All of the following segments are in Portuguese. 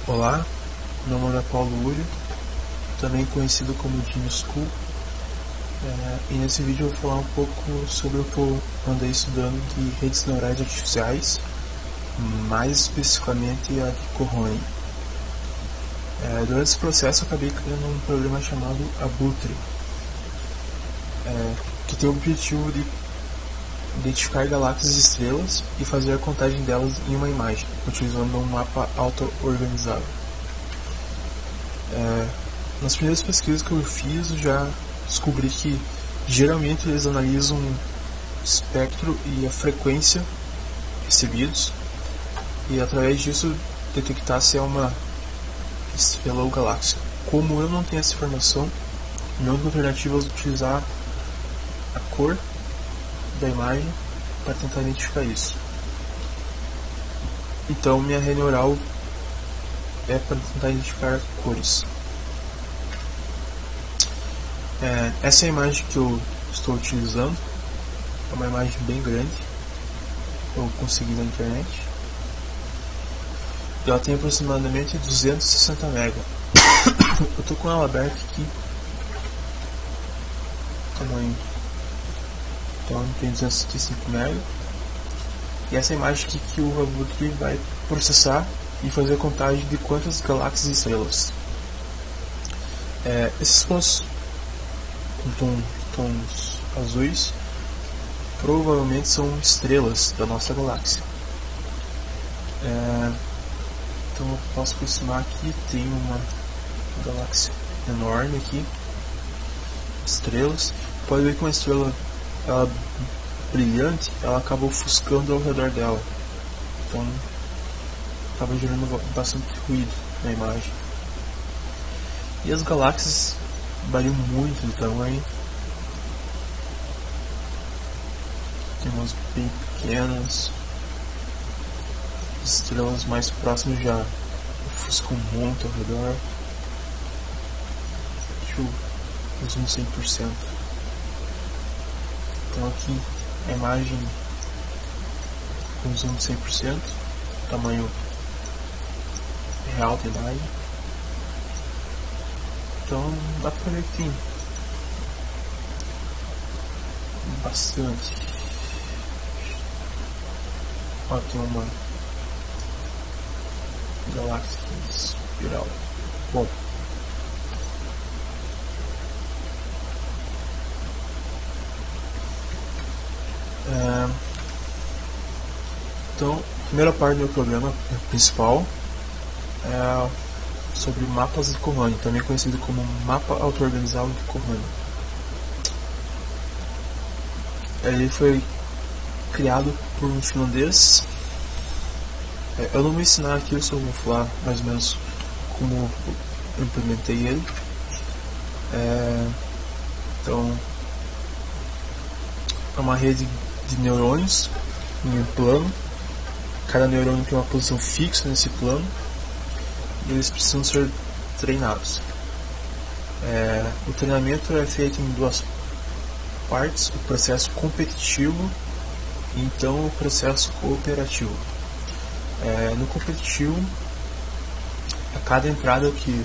Olá, meu nome é Paulo Uri, também conhecido como Dino School, e nesse vídeo eu vou falar um pouco sobre o que eu andei estudando de redes neurais artificiais, mais especificamente a de Cohn. Durante esse processo eu acabei criando um programa chamado Abutre, que tem o objetivo de identificar galáxias e estrelas e fazer a contagem delas em uma imagem, utilizando um mapa auto-organizado. Nas primeiras pesquisas que eu fiz, eu já descobri que geralmente eles analisam o espectro e a frequência recebidos e através disso detectar se é uma estrela ou galáxia. Como eu não tenho essa informação, minha única alternativa é utilizar a cor da imagem para tentar identificar isso. Então minha rede neural é para tentar identificar cores. Essa é a imagem que eu estou utilizando. É uma imagem bem grande, eu consegui na internet. Ela tem aproximadamente 260 MB. Eu estou com ela aberta aqui. Tamanho. Então tem 265 MB. E essa imagem aqui que o Abutre vai processar e fazer a contagem de quantas galáxias e estrelas. Esses pontos com tons azuis provavelmente são estrelas da nossa galáxia. Então eu posso aproximar aqui, tem uma galáxia enorme aqui, estrelas. Pode ver que uma estrela brilhante, ela acaba ofuscando ao redor dela, então acaba gerando bastante ruído na imagem. E as galáxias variam muito de tamanho. Tem umas bem pequenas, as estrelas mais próximas já ofuscam muito ao redor. Deixa eu zoom 100%. Então aqui a imagem com zoom de 100%, tamanho real da imagem. Então dá pra ver que tem bastante. Ó, tem uma galáxia espiral. Bom, então a primeira parte do meu programa principal é sobre mapas de Cohn, também conhecido como mapa auto-organizado de Cohn. Ele foi criado por um finlandês. Eu não vou ensinar aqui, eu só vou falar mais ou menos como eu implementei ele. Então, é uma rede de neurônios em um plano. Cada neurônio tem uma posição fixa nesse plano e eles precisam ser treinados. O treinamento é feito em duas partes: o processo competitivo e então o processo cooperativo. No competitivo, a cada entrada que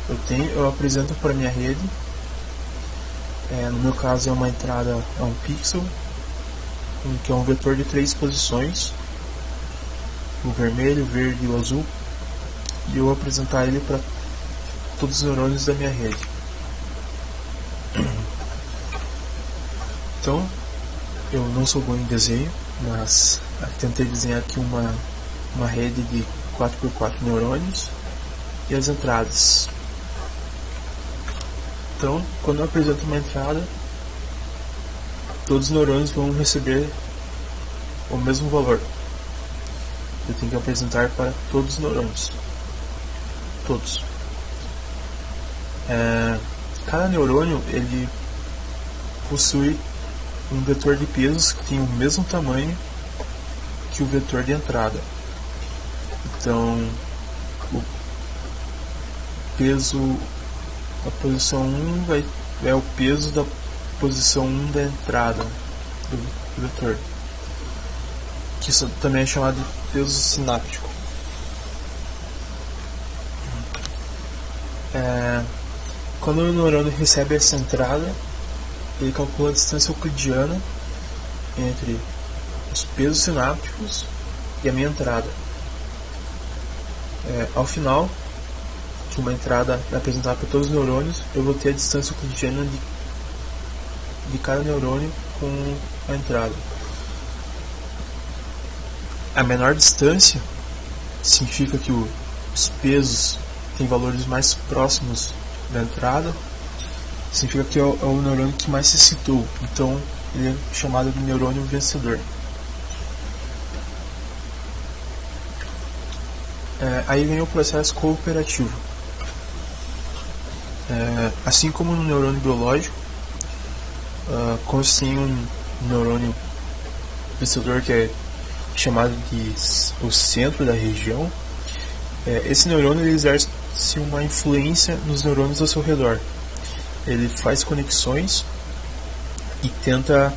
eu tenho, eu apresento para a minha rede. No meu caso é uma entrada, é um pixel, que é um vetor de 3 posições, o vermelho, o verde e o azul, e eu vou apresentar ele para todos os neurônios da minha rede. Então, eu não sou bom em desenho, mas tentei desenhar aqui uma rede de 4x4 neurônios e as entradas. Então, quando eu apresento uma entrada, todos os neurônios vão receber o mesmo valor. Eu tenho que apresentar para todos os neurônios. Todos. Cada neurônio ele possui um vetor de pesos que tem o mesmo tamanho que o vetor de entrada. Então, o peso da posição 1 é o peso da posição 1 da entrada do vetor, que isso também é chamado de peso sináptico. Quando o neurônio recebe essa entrada, ele calcula a distância euclidiana entre os pesos sinápticos e a minha entrada. Ao final, que uma entrada é apresentada para todos os neurônios, eu vou ter a distância euclidiana de cada neurônio com a entrada. A menor distância significa que os pesos têm valores mais próximos da entrada, significa que é o neurônio que mais se excitou, então ele é chamado de neurônio vencedor. Aí vem o processo cooperativo. Assim como no neurônio biológico, quando você tem um neurônio vencedor que é chamado de o centro da região, esse neurônio ele exerce uma influência nos neurônios ao seu redor. Ele faz conexões e tenta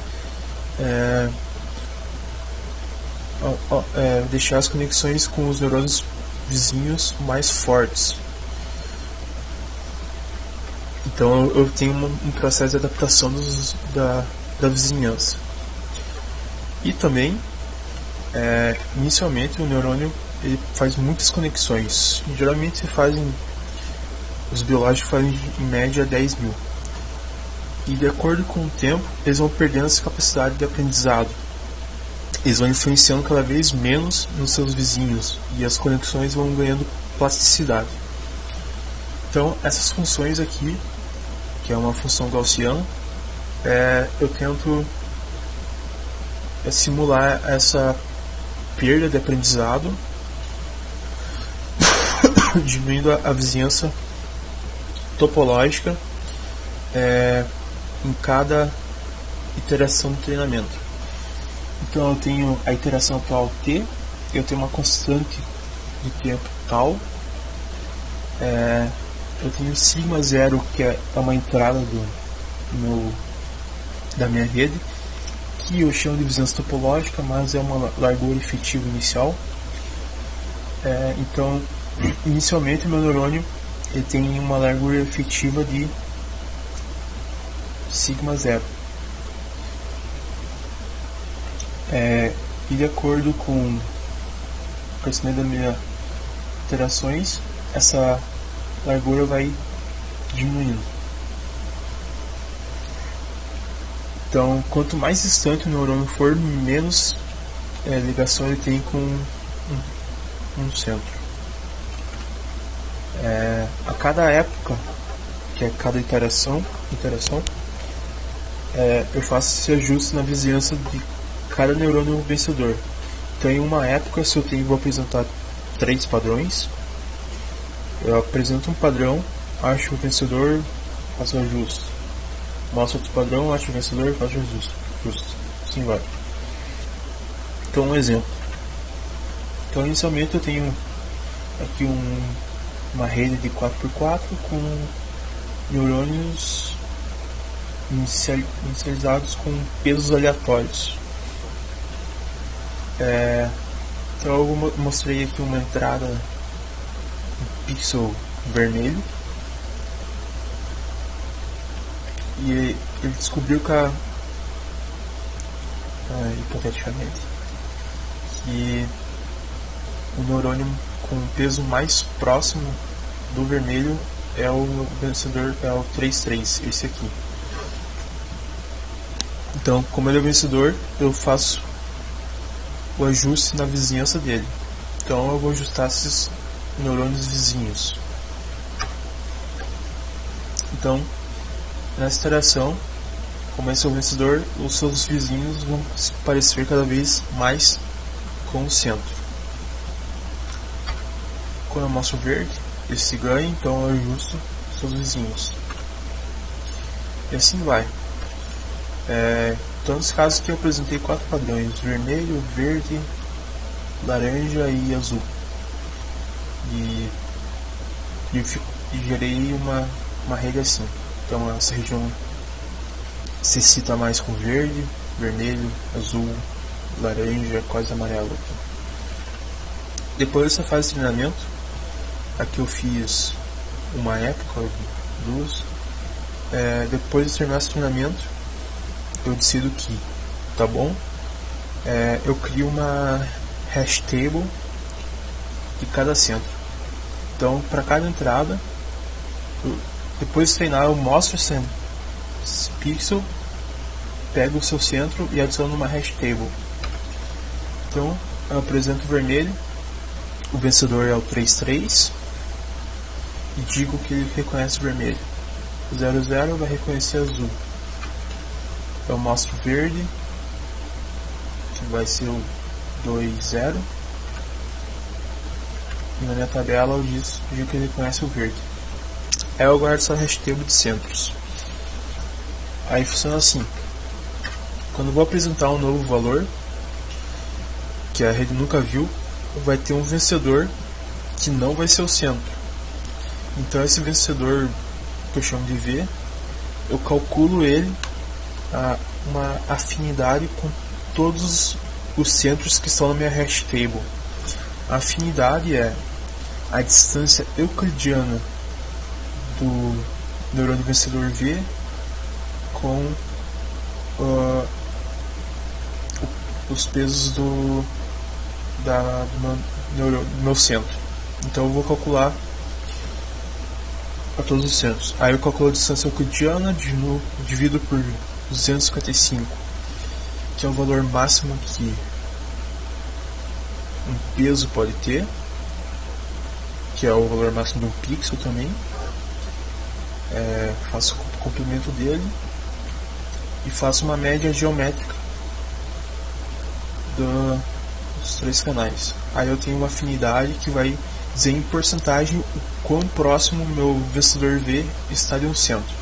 deixar as conexões com os neurônios vizinhos mais fortes. Então eu tenho um processo de adaptação da vizinhança. E também, inicialmente, o neurônio ele faz muitas conexões. Geralmente os biológicos fazem em média 10 mil. E de acordo com o tempo, eles vão perdendo essa capacidade de aprendizado. Eles vão influenciando cada vez menos nos seus vizinhos e as conexões vão ganhando plasticidade. Então, essas funções aqui, que é uma função gaussiana, eu tento simular essa perda de aprendizado, diminuindo a vizinhança topológica em cada iteração do treinamento. Então eu tenho a iteração atual t, eu tenho uma constante de tempo tal, eu tenho sigma zero, que é uma entrada da minha rede, que eu chamo de vizinhança topológica, mas é uma largura efetiva inicial. Então, inicialmente o meu neurônio ele tem uma largura efetiva de sigma zero. E de acordo com o crescimento das minhas iterações, essa largura vai diminuindo. Então, quanto mais distante o neurônio for, menos ligação ele tem com um centro. A cada época, que é cada iteração, eu faço esse ajuste na vizinhança de cada neurônio vencedor. Então, em uma época, se eu vou apresentar 3 padrões, eu apresento um padrão, acho o vencedor, faço o ajuste. Mostro outro padrão, acho o vencedor, faço o ajuste. Assim vai. Então, um exemplo. Então, inicialmente eu tenho aqui uma rede de 4x4 com neurônios inicializados com pesos aleatórios. Então eu mostrei aqui uma entrada, um pixel vermelho, e ele descobriu hipoteticamente, que o neurônio com o peso mais próximo do vermelho é o vencedor, é o 3,3, esse aqui. Então, como ele é o vencedor, eu faço o ajuste na vizinhança dele. Então eu vou ajustar esses neurônios vizinhos. Então, nessa iteração, como esse é o vencedor, os seus vizinhos vão se parecer cada vez mais com o centro. Quando eu mostro verde, esse ganha, então eu ajusto os seus vizinhos. E assim vai. Então, nos casos que eu apresentei 4 padrões: vermelho, verde, laranja e azul. E gerei uma rede assim. Então, essa região se excita mais com verde, vermelho, azul, laranja, quase amarelo. Depois dessa fase de treinamento, aqui eu fiz uma época, 2. Depois de terminar esse treinamento, eu decido que, tá bom? Eu crio uma hash table de cada centro. Então, para cada entrada, depois de treinar, eu mostro esse pixel, pego o seu centro e adiciono uma hash table. Então, eu apresento o vermelho, o vencedor é o 33, e digo que ele reconhece vermelho. O 00 vai reconhecer azul. Eu mostro o verde, que vai ser o 20, e na minha tabela eu digo que ele reconhece o verde. Aí eu guardo essa hash table de centros. Aí funciona assim: quando eu vou apresentar um novo valor que a rede nunca viu, vai ter um vencedor que não vai ser o centro. Então esse vencedor, que eu chamo de V, eu calculo ele uma afinidade com todos os centros que estão na minha hash table. A afinidade é a distância euclidiana do neurônio vencedor V com os pesos do meu centro. Então eu vou calcular a todos os centros. Aí eu calculo a distância euclidiana, divido por 255, que é o valor máximo que um peso pode ter, que é o valor máximo de um pixel também. Faço o complemento dele e faço uma média geométrica dos 3 canais. Aí eu tenho uma afinidade que vai dizer em porcentagem o quão próximo o meu vencedor V está de um centro.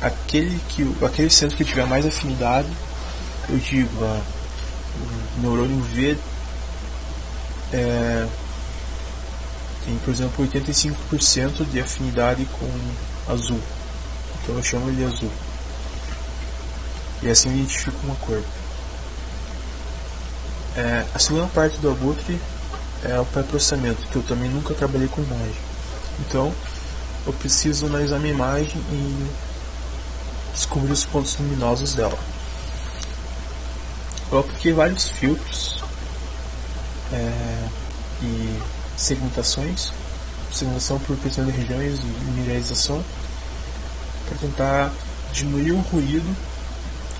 Aquele centro que tiver mais afinidade, eu digo, o neurônio V tem, por exemplo, 85% de afinidade com azul. Então eu chamo ele de azul. E assim eu identifico uma cor. A segunda parte do Abutre é o pré-processamento, que eu também nunca trabalhei com imagem. Então eu preciso analisar minha imagem e descobrir os pontos luminosos dela. Eu apliquei vários filtros e segmentação por pressão de regiões e mineralização, para tentar diminuir o ruído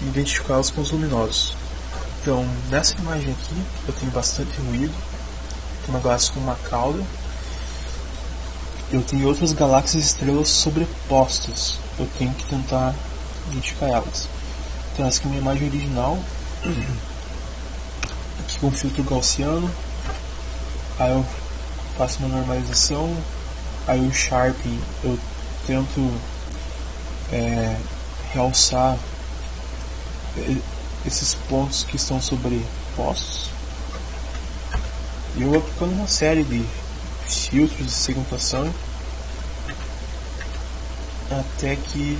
e identificar os pontos luminosos. Então, nessa imagem aqui, eu tenho bastante ruído, tem uma galáxia com uma cauda, eu tenho outras galáxias e estrelas sobrepostas, eu tenho que tentar identificar elas. Então, essa aqui é a minha imagem original, aqui com filtro gaussiano. Aí eu faço uma normalização, aí o Sharping eu tento realçar esses pontos que estão sobrepostos, e eu vou aplicando uma série de filtros de segmentação até que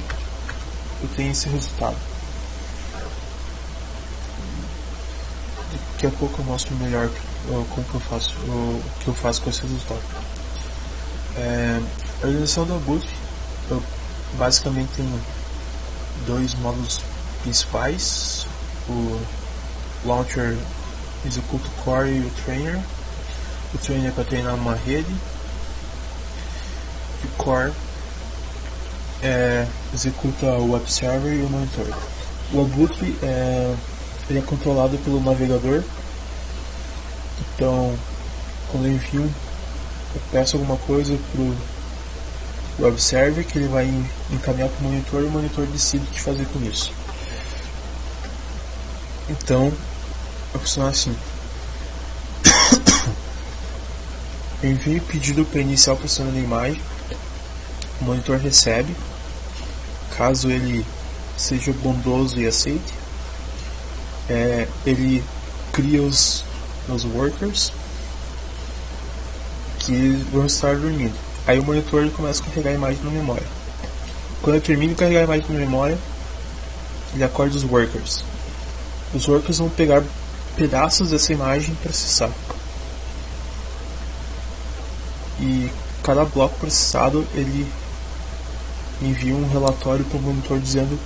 eu tenha esse resultado. Daqui a pouco eu mostro melhor como que eu faço com esse resultado. A organização do Abutre, eu basicamente tenho 2 módulos principais: o Launcher executa o Core e o Trainer. O Trainer é para treinar uma rede, e o Core executa o Web Server e o Monitor. O Abutre ele é controlado pelo navegador. Então, quando eu envio, eu peço alguma coisa pro Web Server, que ele vai encaminhar para o monitor, e o monitor decide o que fazer com isso. Então, vai funcionar assim: eu envio o pedido para iniciar o processamento da imagem, o monitor recebe, caso ele seja bondoso e aceite, ele cria os workers que vão estar dormindo. Aí o monitor ele começa a carregar a imagem na memória. Quando eu termino de carregar a imagem na memória, ele acorda os workers. Os workers vão pegar pedaços dessa imagem e processar. E cada bloco processado ele envia um relatório para o monitor dizendo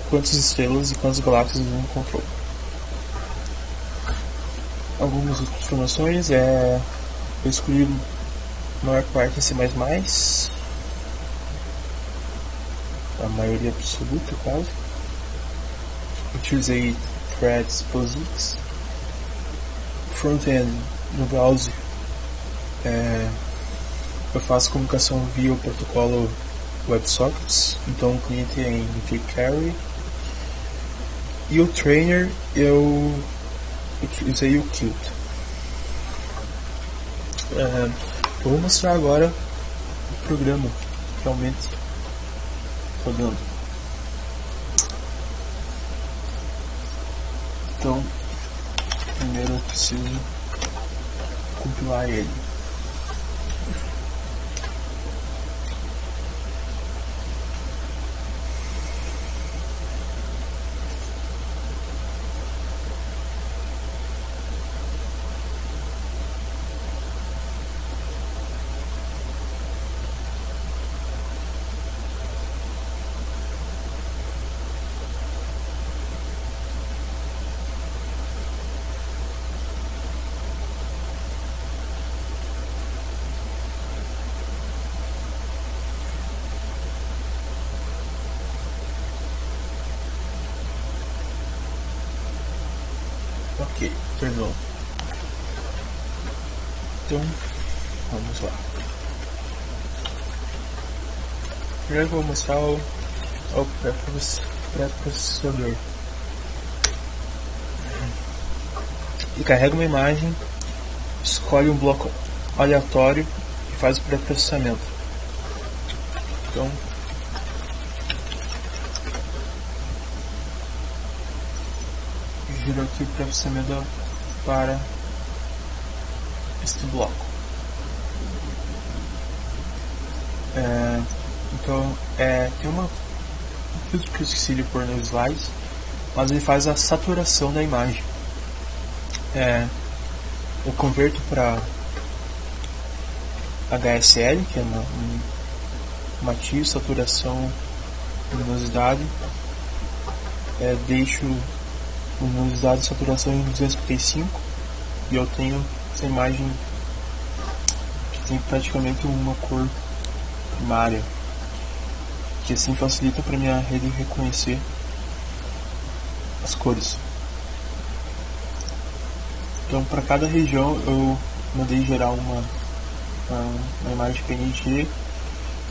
quantas estrelas e quantas galáxias ele encontrou. Algumas outras informações eu escolhi a maior parte em C++, a maioria absoluta quase. Utilizei threads POSIX. Front-end no browser eu faço comunicação via o protocolo WebSockets, então o cliente é em jQuery. E o trainer eu utilizei o Qt. Eu vou mostrar agora o programa realmente rodando. Então, primeiro eu preciso compilar ele. Ok, terminou. Então, vamos lá. Primeiro eu vou mostrar o pré-processador. Ele carrega uma imagem, escolhe um bloco aleatório e faz o pré-processamento. Então, giro aqui o pré-processamento para este bloco. Então, tem uma filtro que eu esqueci de pôr no slide, mas ele faz a saturação da imagem. Eu converto para HSL, que é uma matiz, saturação, luminosidade. Deixo luminosidade e saturação em 255 e eu tenho essa imagem que tem praticamente uma cor primária, que assim facilita para minha rede reconhecer as cores. Então, para cada região eu mandei gerar uma imagem PNG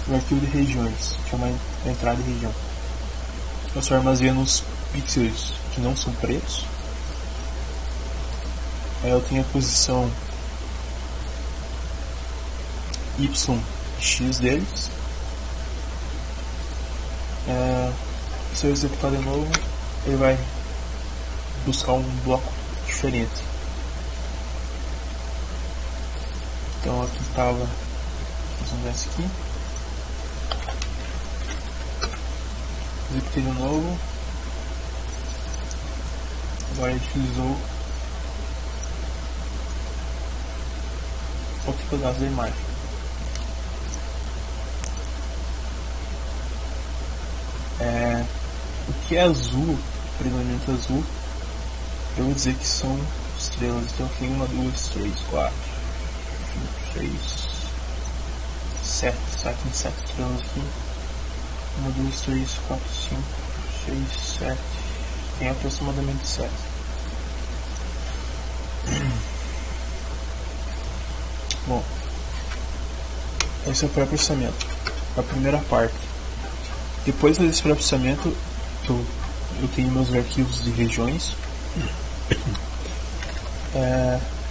no arquivo de regiões, que é uma entrada de região. Eu só armazeno os pixels que não são pretos. Aí eu tenho a posição Y e X deles. Se eu executar de novo, ele vai buscar um bloco diferente. Então aqui estava, vamos ver esse aqui. Executei de novo. Agora ele utilizou outro pedaço da imagem. O que é azul, predominante azul, eu vou dizer que são estrelas. Então tem 1, 2, 3, 4, 5, 6, 7. Tem 7 estrelas aqui. 1, 2, 3, 4, 5, 6, 7. Tem aproximadamente 7. Bom, esse é o pré-processamento, a primeira parte. Depois desse pré-processamento, eu tenho meus arquivos de regiões.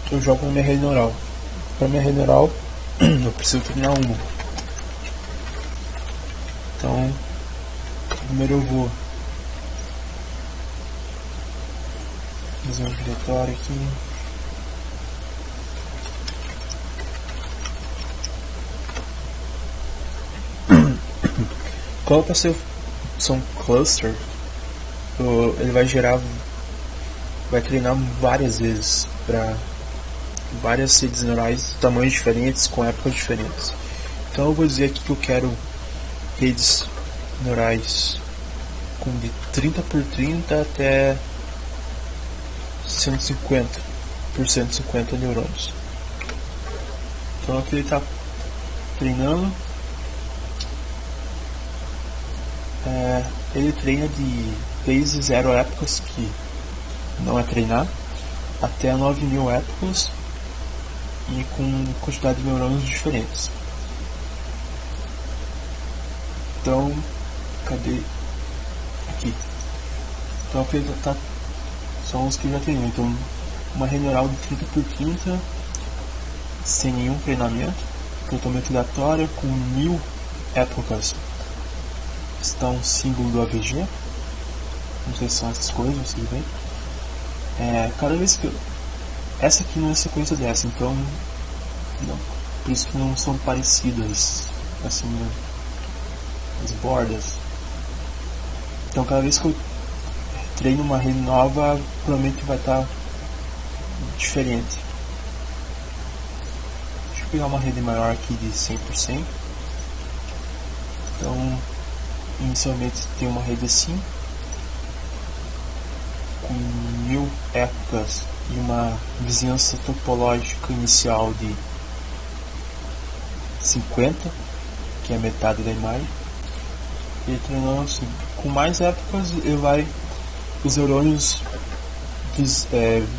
Eu jogo na minha rede neural. Para minha rede neural, eu preciso treinar uma. Então, primeiro eu vou fazer um diretório aqui. Qual para ser um cluster, ele vai treinar várias vezes para várias redes neurais de tamanhos diferentes, com épocas diferentes. Então eu vou dizer aqui que eu quero redes neurais com de 30 por 30 até 150 por 150 neurônios. Então aqui ele está treinando. Ele treina de desde 0 épocas, que não é treinar, até 9.000 épocas e com quantidade de neurônios diferentes. Então, cadê? Aqui. Então aqui tá, são os que já treinou. Então, uma rede neural de 30 por 30 sem nenhum treinamento, totalmente aleatória, com 1000 épocas. Está um símbolo do AVG. Não sei se são essas coisas, não sei bem. Cada vez que essa aqui não é sequência dessa, então não, por isso que não são parecidas assim as bordas. Então cada vez que eu treino uma rede nova, provavelmente vai estar diferente. Deixa eu pegar uma rede maior aqui de 100%. Então inicialmente tem uma rede assim, com 1000 épocas e uma vizinhança topológica inicial de 50, que é a metade da imagem. Ele treinou assim, com mais épocas ele vai, os neurônios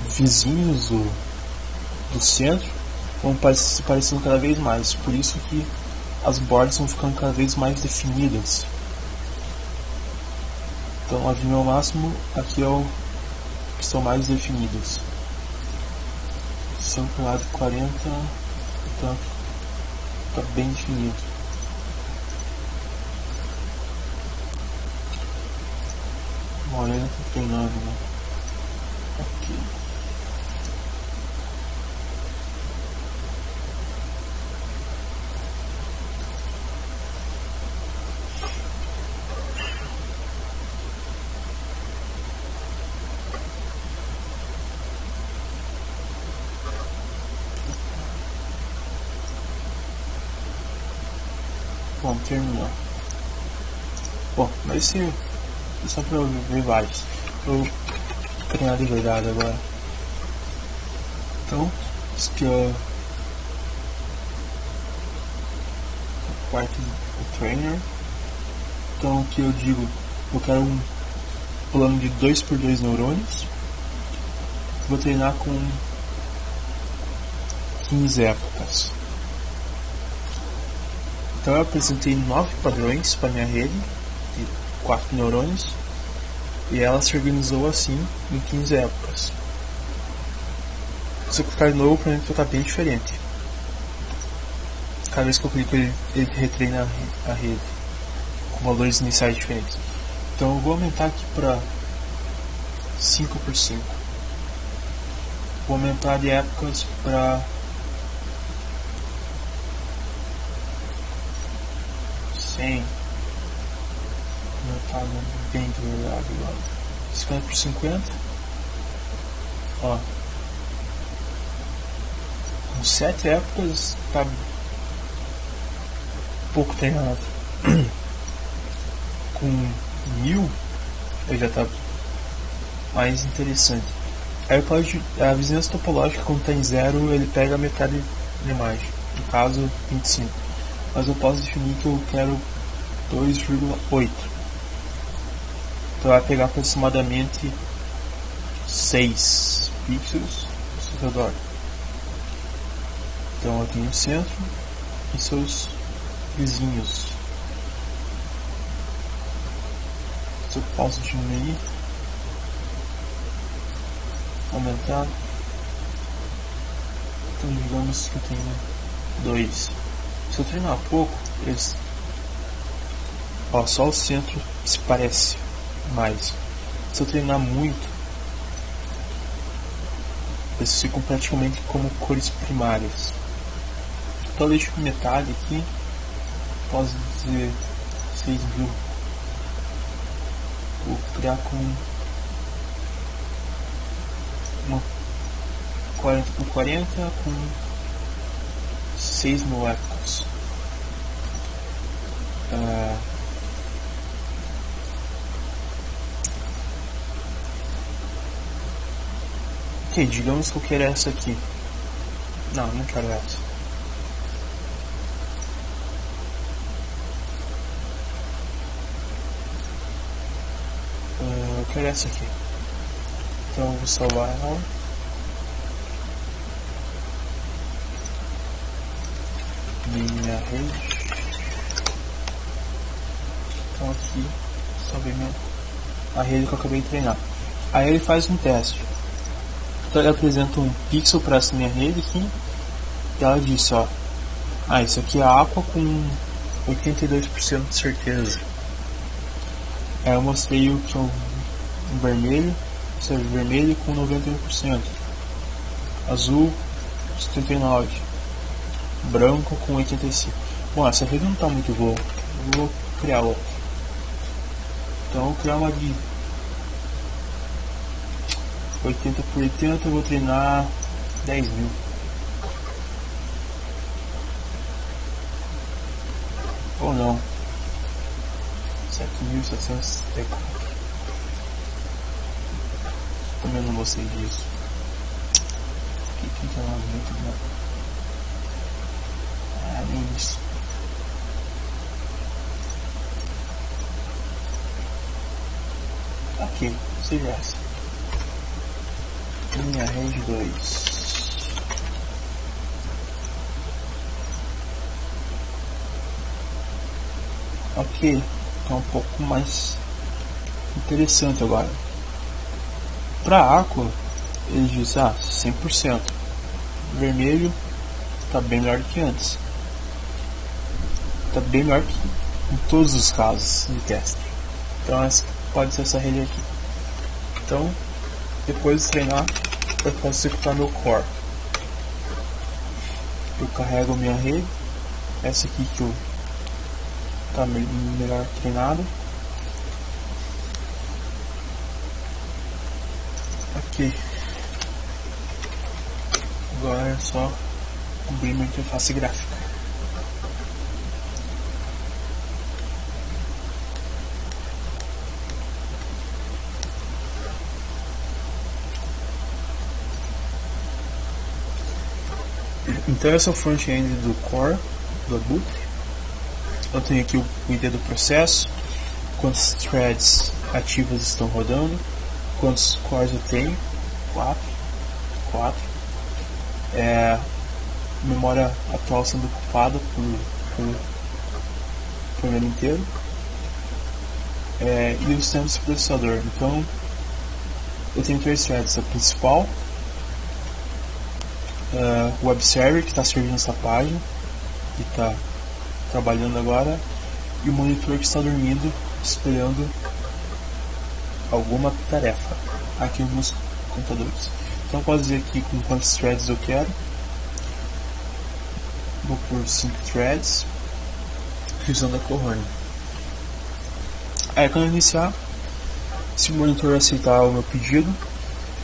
vizinhos do centro vão se parecendo cada vez mais, por isso que as bordas vão ficando cada vez mais definidas. Então a nível máximo aqui é o que estão mais definidos. São com lado 40, então está bem definido. Olha, ele está treinando, né? Aqui. Bom, terminou. Bom, mas sim, só para eu ver vários. Eu vou treinar de verdade agora. Então, isso aqui é a parte do trainer. Então aqui eu digo, eu quero um plano de 2 por 2 neurônios. Vou treinar com 15 épocas. Então eu apresentei 9 padrões para minha rede de 4 neurônios e ela se organizou assim em 15 épocas. Se eu clicar de novo, para mim vai estar bem diferente. Cada vez que eu clico ele retreina a rede com valores iniciais diferentes. Então eu vou aumentar aqui para 5 por 5. Vou aumentar de épocas para 100. Aumentar bem de verdade agora. 50 por 50. Ó. Com 7 épocas tá pouco treinado. Com 1000 ele já tá mais interessante. Aí pode, a vizinhança topológica, quando está em 0, ele pega a metade da imagem, no caso 25. Mas eu posso definir que eu quero 2,8. Então vai pegar aproximadamente 6 pixels ao redor. Então eu tenho o centro e seus vizinhos. Se eu posso diminuir, aumentar, então digamos que eu tenho 2. Se eu treinar pouco, eles, só o centro se parece mais. Se eu treinar muito, eles ficam praticamente como cores primárias. Então eu deixo metade aqui, posso dizer 6.000. Vou criar com uma 40 por 40 com 6.000 épocas. Ok, digamos que eu quero essa aqui. Não quero essa. Eu quero essa aqui. Então eu vou salvar ela. Minha rede. Então aqui salvei a rede que eu acabei de treinar. Aí ele faz um teste. Então ele apresenta um pixel para essa minha rede aqui. E ela disse, ó, isso aqui é Aqua com 82% de certeza. Aí eu mostrei o que é um vermelho, vermelho com 91%, azul 79%, branco com 85%. Bom, essa rede não está muito boa, eu vou criar outra. Então eu vou criar uma de 80 por 80, eu vou treinar 10.000. Ou não, 7.764. Também não gostei disso. Que é muito bom. Nem isso. Ok, seja essa. Minha rede 2. Ok, tá um pouco mais interessante agora. Para Aqua, ele diz 100%. Vermelho tá bem melhor do que antes. Tá bem melhor que em todos os casos de teste. Então essa pode ser essa rede aqui. Então, depois de treinar, eu posso executar meu core. Eu carrego minha rede, essa aqui que eu tá melhor treinado. Ok. Agora é só abrir minha interface gráfica. Então esse é o front-end do core, do Abutre. Eu tenho aqui o ID do processo, quantos threads ativos estão rodando, quantos cores eu tenho, 4. Memória atual sendo ocupada por programa inteiro, e os tempos do processador. Então eu tenho 3 threads: a principal, o web server que está servindo essa página, que está trabalhando agora, e o monitor que está dormindo, esperando alguma tarefa aqui nos meus computadores. Então eu posso dizer aqui com quantos threads eu quero. Vou por 5 threads usando a Corone. Aí quando eu iniciar, se o monitor aceitar o meu pedido,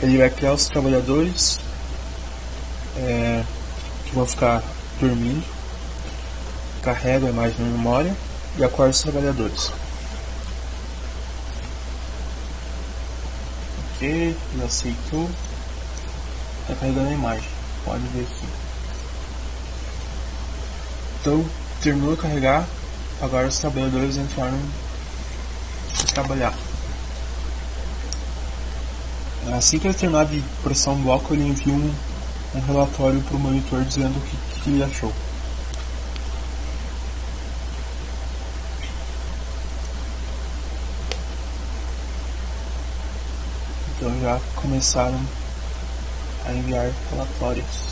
ele vai criar os trabalhadores que vão ficar dormindo, carrega a imagem na memória e acorda os trabalhadores. Ok, ele aceitou, está carregando a imagem, pode ver aqui. Então terminou de carregar, agora os trabalhadores entraram para trabalhar. Assim que ele terminar de processar um bloco, ele envia um relatório para o monitor dizendo o que ele achou. Então já começaram a enviar relatórios.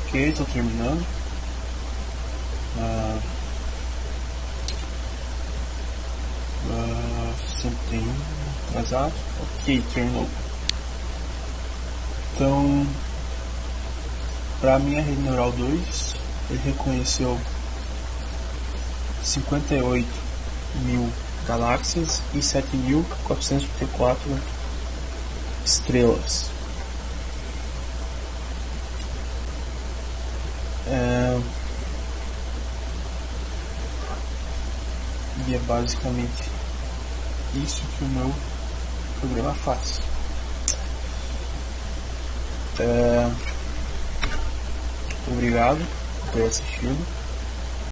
Ok, estou terminando. Sempre tem atrasado. Ok, terminou. Então, para a minha rede neural 2, ele reconheceu 58 mil galáxias e 7.434 estrelas. E é basicamente isso que o meu programa faz. Obrigado por ter assistido.